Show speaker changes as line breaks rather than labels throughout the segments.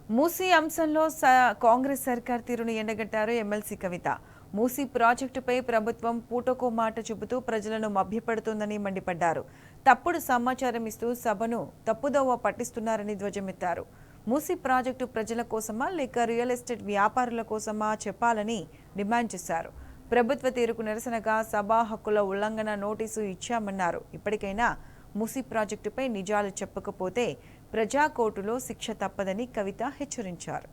మూసీ అంశంలో కాంగ్రెస్ సర్కార్ తీరును ఎండగట్టారు ఎమ్మెల్సీ కవిత. మూసీ ప్రాజెక్టుపై ప్రభుత్వం పూటకో మాట చెబుతూ ప్రజలను మభ్యపెడుతోందని మండిపడ్డారు. తప్పుడు సమాచారం ఇస్తూ సభను తప్పుదోవ పట్టిస్తున్నారని ధ్వజమెత్తారు. మూసీ ప్రాజెక్టు ప్రజల కోసమా లేక రియల్ ఎస్టేట్ వ్యాపారుల కోసమా చెప్పాలని డిమాండ్ చేశారు. ప్రభుత్వ తీరుకు నిరసనగా సభా హక్కుల ఉల్లంఘన నోటీసు ఇచ్చామన్నారు. ఇప్పటికైనా మూసీ ప్రాజెక్టుపై నిజాలు చెప్పకపోతే ప్రజా కోర్టులో శిక్ష తప్పదని కవిత హెచ్చరించారు.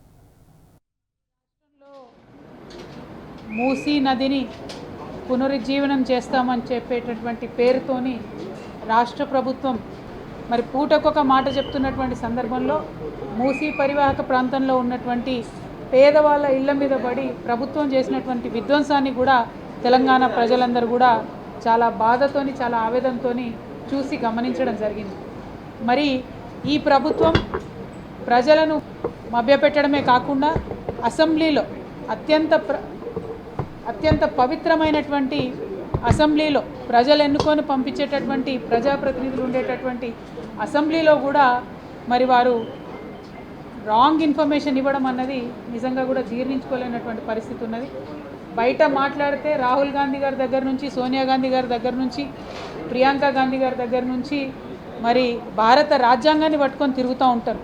మూసీ నదిని పునరుజ్జీవనం చేస్తామని చెప్పేటటువంటి పేరుతోని రాష్ట్ర ప్రభుత్వం మరి పూటకొక మాట చెప్తున్నటువంటి సందర్భంలో మూసీ పరివాహక ప్రాంతంలో ఉన్నటువంటి పేదవాళ్ళ ఇళ్ల మీద పడి ప్రభుత్వం చేసినటువంటి విధ్వంసాన్ని కూడా తెలంగాణ ప్రజలందరూ కూడా చాలా బాధతోని చాలా ఆవేదనతోని చూసి గమనించడం జరిగింది. మరి ఈ ప్రభుత్వం ప్రజలను మభ్యపెట్టడమే కాకుండా అసెంబ్లీలో అత్యంత పవిత్రమైనటువంటి అసెంబ్లీలో ప్రజలు ఎన్నుకొని పంపించేటటువంటి ప్రజాప్రతినిధులు ఉండేటటువంటి అసెంబ్లీలో కూడా మరి వారు రాంగ్ ఇన్ఫర్మేషన్ ఇవ్వడం అన్నది నిజంగా కూడా జీర్ణించుకోలేనటువంటి పరిస్థితి ఉన్నది. బయట మాట్లాడితే రాహుల్ గాంధీ గారి దగ్గర నుంచి, సోనియా గాంధీ గారి దగ్గర నుంచి, ప్రియాంక గాంధీ గారి దగ్గర నుంచి మరి భారత రాజ్యాంగాన్ని పట్టుకొని తిరుగుతూ ఉంటారు.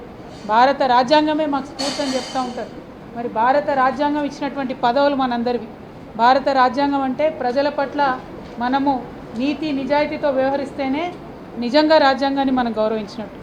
భారత రాజ్యాంగమే మాకు స్ఫూర్తి అని చెప్తూ ఉంటారు. మరి భారత రాజ్యాంగం ఇచ్చినటువంటి పదవులు మనందరివి. భారత రాజ్యాంగం అంటే ప్రజల పట్ల మనము నీతి నిజాయితీతో వ్యవహరిస్తేనే నిజంగా రాజ్యాంగాన్ని మనం గౌరవించినట్టు.